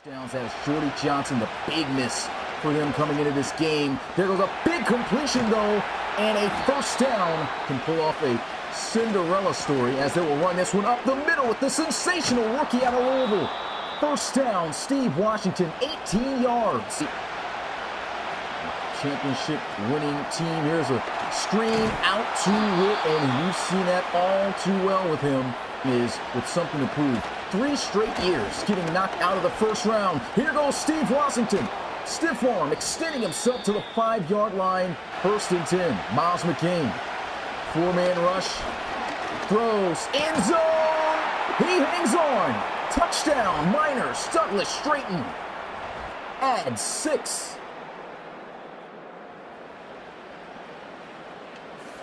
Downs as Jordy Johnson, the big miss for them coming into this game. There goes a big completion though, and a first down. Can pull off a Cinderella story as they will run this one up the middle with the sensational rookie out of Louisville. First down, Steve Washington, 18 yards. Championship winning team. Here's a screen out to Witt, and you've seen that all too well with him. Is with something to prove. 3 straight years getting knocked out of the first round. Here goes Steve Washington. Stiff arm, extending himself to the 5-yard line. 1st and 10. Miles McCain. 4-man rush. Throws. End zone. He hangs on. Touchdown. Miners. Douglas Straighten. Add 6.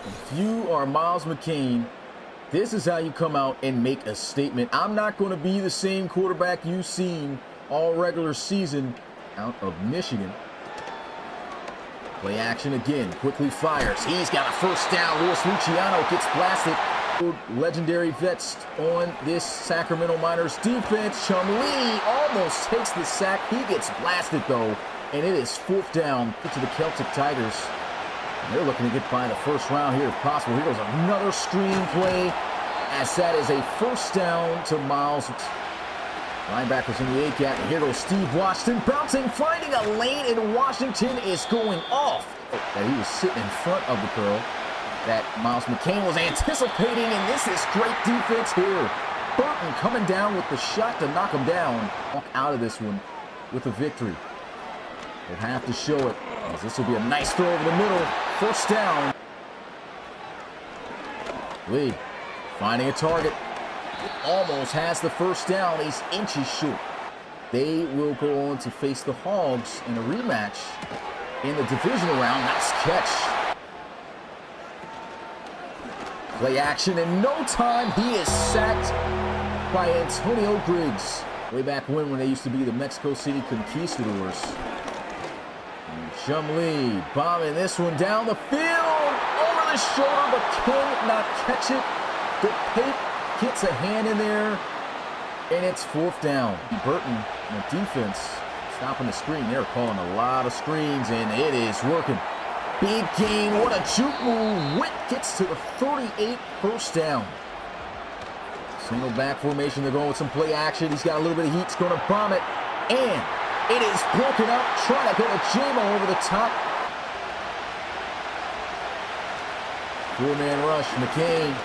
If you are Miles McCain, this is how you come out and make a statement. I'm not going to be the same quarterback you've seen all regular season out of Michigan. Play action again. Quickly fires. He's got a first down. Luis Luciano gets blasted. Legendary vets on this Sacramento Miners defense. Chum Lee almost takes the sack. He gets blasted though, and it is 4th down to the Celtic Tigers. They're looking to get by the first round here if possible. Here goes another screen play as that is a first down to Miles. Linebackers in the A-gap. And here goes Steve Washington bouncing, finding a lane, and Washington is going off. That he was sitting in front of the curl that Miles McCain was anticipating, and this is great defense here. Burton coming down with the shot to knock him down. Walk out of this one with a victory. We'll have to show it, as this will be a nice throw over the middle. First down. Lee finding a target. Almost has the first down. He's inches short. They will go on to face the Hogs in a rematch in the divisional round. Nice catch. Play action in no time. He is sacked by Antonio Griggs. Way back when they used to be the Mexico City Conquistadors. Chum Lee bombing this one down the field, over the shoulder, but cannot catch it. DePape gets a hand in there, and it's 4th down. Burton and the defense stopping the screen. They're calling a lot of screens, and it is working. Big gain. What a juke move. Witt gets to the 38, first down. Single back formation. They're going with some play action. He's got a little bit of heat. He's going to bomb it, and it is broken up, trying to get a J-Mo over the top. 4-man rush, McCain.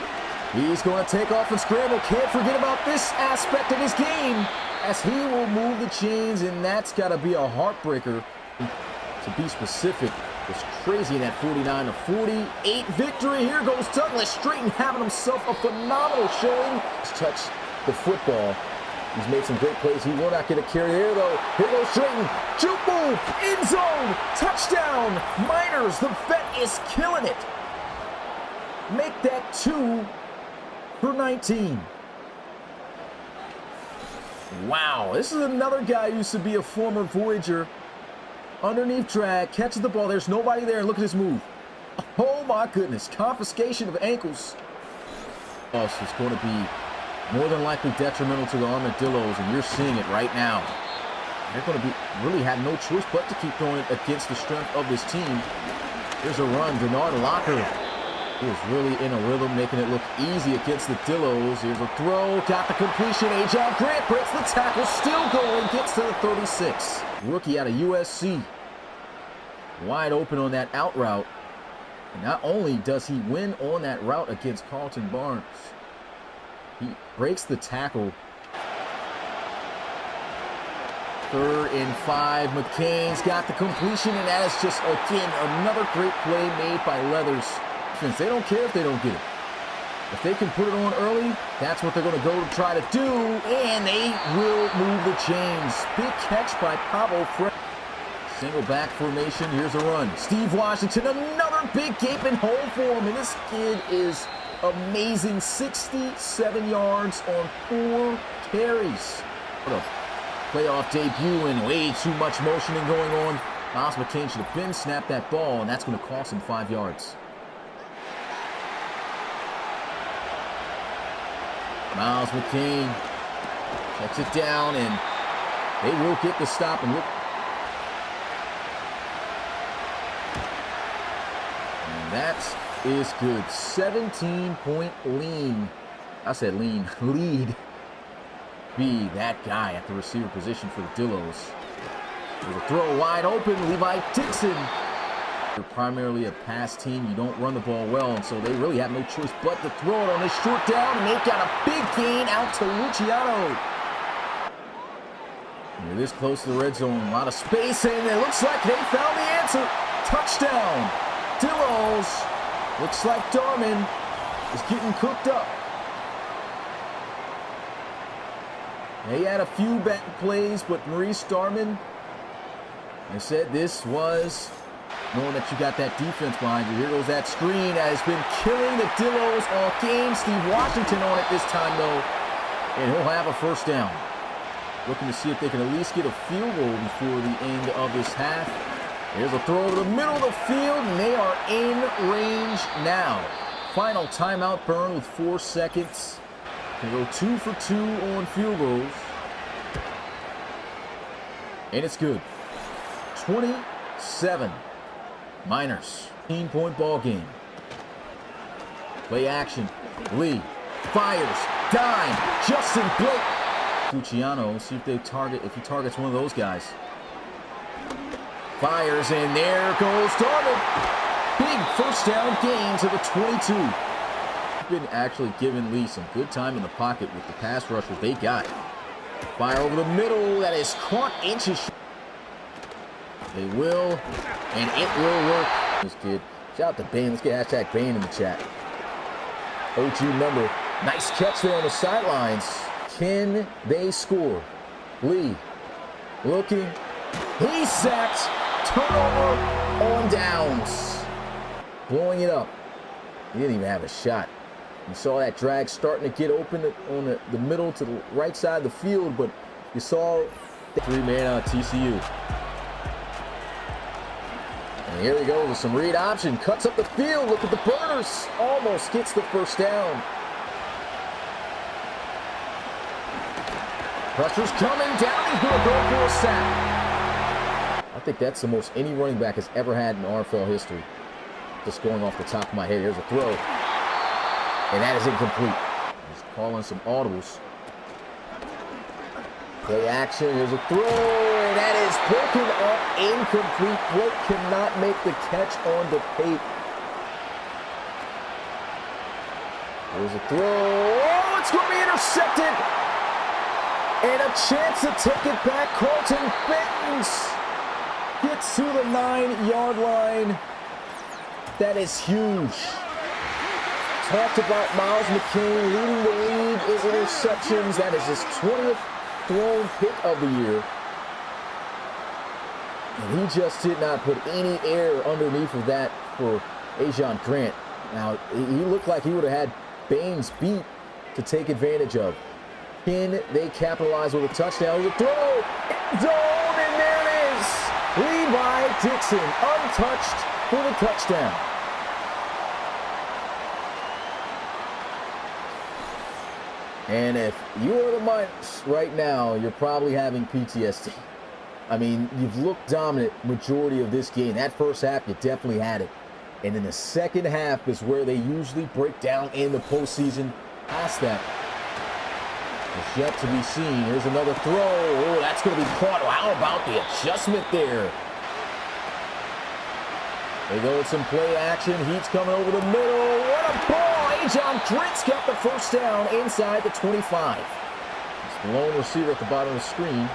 He's going to take off and scramble. Can't forget about this aspect of his game, as he will move the chains, and that's got to be a heartbreaker. To be specific, it's crazy in that 49-48 victory. Here goes Douglas Straighten, having himself a phenomenal showing. He's touched the football. He's made some great plays. He will not get a carry there, though. Here goes Straighten. Juke move. End zone. Touchdown. Miners. The vet is killing it. Make that 2 for 19. Wow. This is another guy who used to be a former Voyager. Underneath drag. Catches the ball. There's nobody there. Look at this move. Oh, my goodness. Confiscation of ankles. Oh, so it's going to be more than likely detrimental to the Armadillos, and you're seeing it right now. They're going to be really had no choice but to keep going against the strength of this team. Here's a run. Denard Locker is really in a rhythm, making it look easy against the Dillos. Here's a throw. Got the completion. Ajay Grant breaks the tackle. Still going. Gets to the 36. Rookie out of USC. Wide open on that out route. And not only does he win on that route against Carlton Barnes, he breaks the tackle. 3rd and 5. McCain's got the completion, and that is just, again, another great play made by Leathers. They don't care if they don't get it. If they can put it on early, that's what they're going to go to try to do, and they will move the chains. Big catch by Pablo Fred. Single back formation. Here's a run. Steve Washington, another big gaping hole for him, and this kid is amazing. 67 yards on 4 carries. What a playoff debut, and way too much motioning going on. Miles McCain should have been snapped that ball, and that's going to cost him 5 yards. Miles McCain checks it down, and They will get the stop and look. And that is good. 17-point lean. I said lean. Lead. Be that guy at the receiver position for the Dillos. There's a throw wide open. Levi Dixon. They're primarily a pass team. You don't run the ball well, and so they really have no choice but to throw it on this short down, and they got a big gain out to Luciano. They're this close to the red zone. A lot of space, and it looks like they found the answer. Touchdown. Dillos. Looks like Darman is getting cooked up. They had a few bad plays, but Maurice Darman, I said this was knowing that you got that defense behind you. Here goes that screen that has been killing the Dillos all game. Steve Washington on it this time, though, and he'll have a first down. Looking to see if they can at least get a field goal before the end of this half. Here's a throw over the middle of the field, and they are in range now. Final timeout burn with 4 seconds. Can go 2 for 2 on field goals. And it's good. 27. Miners. 15-point ball game. Play action. Lee fires. Dime. Justin Blake. Luciano. See if they target. If he targets one of those guys. Fires, and there goes Darman. Big first down gain to the 22. Been actually giving Lee some good time in the pocket with the pass rushers they got. Fire over the middle. That is caught inches. They will, and it will work. This kid. Shout out to Bane. Let's get hashtag Bane in the chat. OG number. Nice catch there on the sidelines. Can they score? Lee looking. He's sacked. Turnover on downs. Blowing it up. He didn't even have a shot. You saw that drag starting to get open on the middle to the right side of the field, but you saw the 3-man on TCU. And here we go with some read option. Cuts up the field. Look at the burners. Almost gets the first down. Pressure's coming down. He's going to go for a sack. I think that's the most any running back has ever had in RFL history. Just going off the top of my head. Here's a throw. And that is incomplete. Just calling some audibles. Play action. Here's a throw. And that is broken up. Incomplete. Blake cannot make the catch on the tape. Here's a throw. Oh, it's going to be intercepted. And a chance to take it back. Carlton Benton's gets to the 9-yard line. That is huge. Talked about Miles McCain leading the league in interceptions. That is his 20th thrown pick of the year. And he just did not put any air underneath of that for Ajon Grant. Now, he looked like he would have had Baines beat to take advantage of. Can they capitalize with a touchdown? The throw, zone, and there it is. Levi Dixon, untouched for the touchdown. And if you are the Miners right now, you're probably having PTSD. I mean, you've looked dominant majority of this game. That first half, you definitely had it. And then the second half is where they usually break down in the postseason. Past that, it's yet to be seen. Here's another throw. Oh, that's going to be caught. Well, how about the adjustment there? They go with some play action. Heat's coming over the middle. What a ball! Ajon Grant's got the first down inside the 25. It's the lone receiver at the bottom of the screen.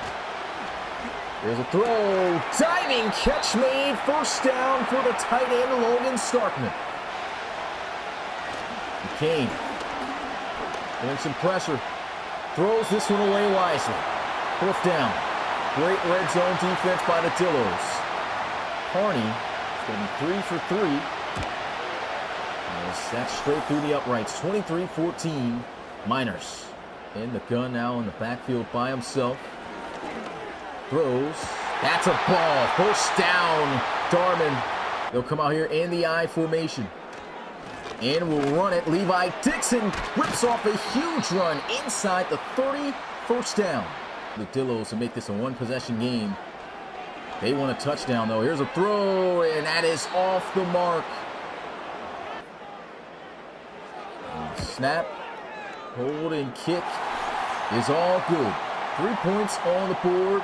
There's a throw. Diving catch made. First down for the tight end, Logan Starkman. McCain doing some pressure. Throws this one away wisely. Fourth down. Great red zone defense by the Dillos. Carney is going to be 3 for 3. That's straight through the uprights. 23-14. Miners in the gun now in the backfield by himself. Throws. That's a ball. First down. Darman. They'll come out here in the I formation. And will run it. Levi Dixon rips off a huge run inside the 30. First down. The Dillos to make this a one-possession game. They want a touchdown, though. Here's a throw, and that is off the mark. And snap, hold, and kick is all good. 3 points on the board.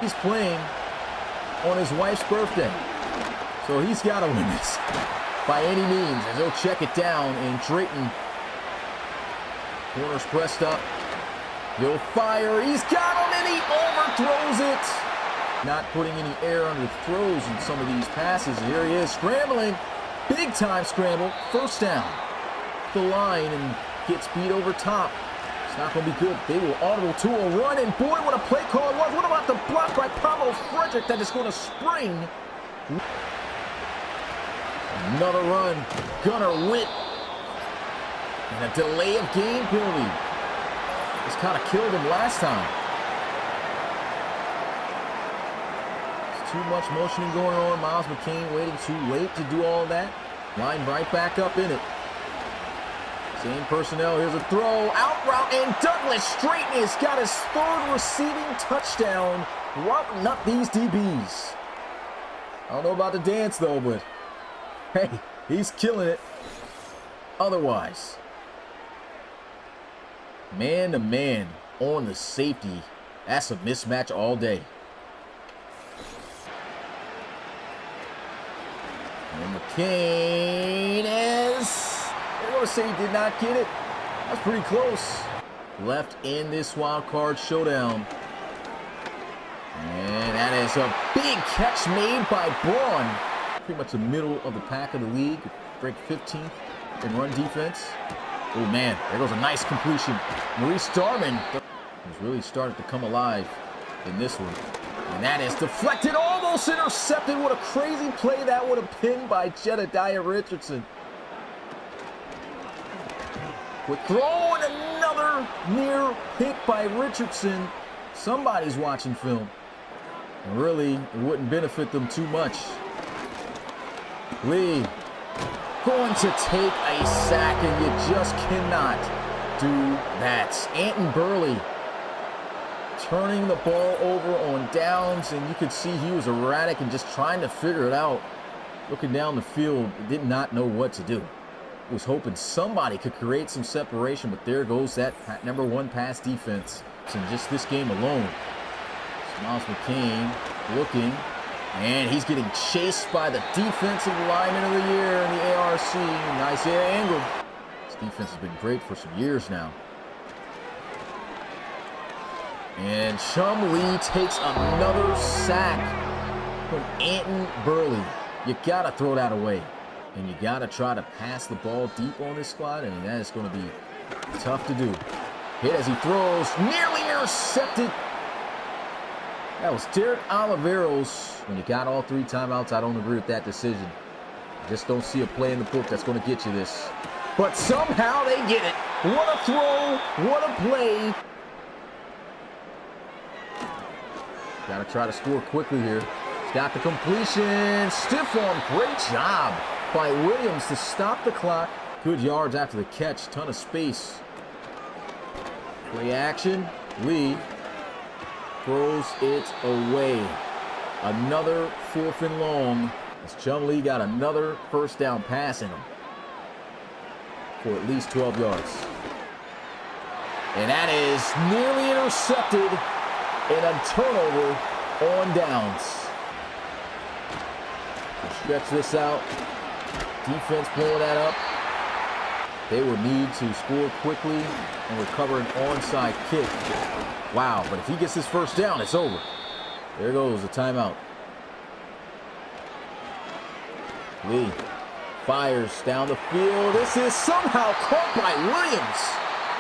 He's playing on his wife's birthday, so he's got to win this by any means, as he'll check it down. And Drayton, corners pressed up. He'll fire. He's got him, and he overthrows it. Not putting any air under the throws in some of these passes. Here he is scrambling. Big time scramble. First down. The line and gets beat over top. It's not going to be good. They will audible to a run, and boy, what a play call it was. What about the block by Pablo Frederick that is going to spring? Another run. Gunnar Witt. And a delay of game penalty. This kind of killed him last time. There's too much motioning going on. Miles McCain waiting too late to do all that. Line right back up in it. Same personnel. Here's a throw. Out route, and Douglas Straighten has got his third receiving touchdown. Routing up these DBs. I don't know about the dance, though, but hey, he's killing it otherwise. Man to man on the safety. That's a mismatch all day. And McCain is, they're going to say he did not get it. That's pretty close. Left in this wild card showdown. And that is a big catch made by Braun. Pretty much the middle of the pack of the league. Ranked 15th in run defense. Oh man, there goes a nice completion. Maurice Darman has really started to come alive in this one. And that is deflected, almost intercepted. What a crazy play that would have been by Jedediah Richardson. Quick throw, and another near pick by Richardson. Somebody's watching film. And really, it wouldn't benefit them too much. Lee going to take a sack, and you just cannot do that. Anton Burley turning the ball over on downs, and you could see he was erratic and just trying to figure it out. Looking down the field, did not know what to do. Was hoping somebody could create some separation, but there goes that #1 pass defense. In just this game alone. Miles McCain looking, and he's getting chased by the defensive lineman of the year in the ARC. Nice air angle. This defense has been great for some years now. And Chum Lee takes another sack from Anton Burley. You got to throw that away. And you got to try to pass the ball deep on this squad, and that is going to be tough to do. Hit as he throws, nearly intercepted. That was Derek Oliveros. When you got all 3 timeouts, I don't agree with that decision. I just don't see a play in the book that's going to get you this. But somehow they get it. What a throw, what a play. Got to try to score quickly here. He's got the completion. Stiff arm, great job by Williams to stop the clock. Good yards after the catch, ton of space. Play action. Lee throws it away. Another 4th and long. As Chum Lee got another first down pass in him for at least 12 yards. And that is nearly intercepted in a turnover on downs. We'll stretch this out. Defense pulling that up. They will need to score quickly and recover an onside kick. Wow, but if he gets his first down, it's over. There goes the timeout. Lee fires down the field. This is somehow caught by Williams.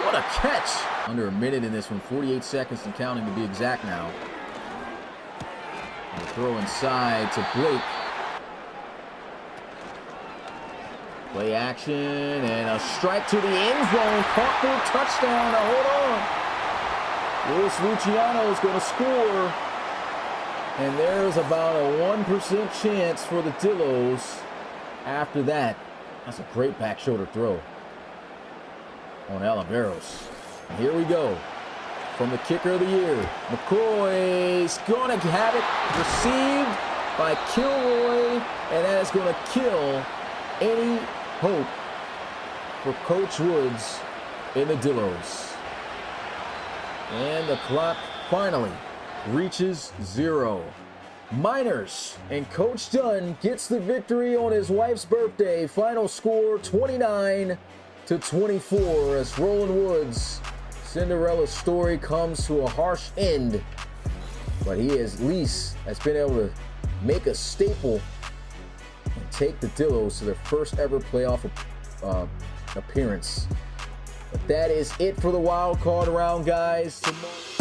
What a catch. Under a minute in this one, 48 seconds and counting to be exact now. And throw inside to Blake. Play action, and a strike to the end zone. Caught for a touchdown. Now hold on. Luis Luciano is going to score. And there's about a 1% chance for the Dillos after that. That's a great back shoulder throw on Oliveros. Here we go. from the kicker of the year. McCoy's going to have it received by Kilroy, and that is going to kill any hope for Coach Woods in the Dillos. And the clock finally reaches 0. Miners, and Coach Dunn gets the victory on his wife's birthday. Final score 29-24 as Roland Woods' Cinderella story comes to a harsh end. But he at least has been able to make a staple and take the Dillos to their first ever playoff appearance. But that is it for the wild card round, guys. Tomorrow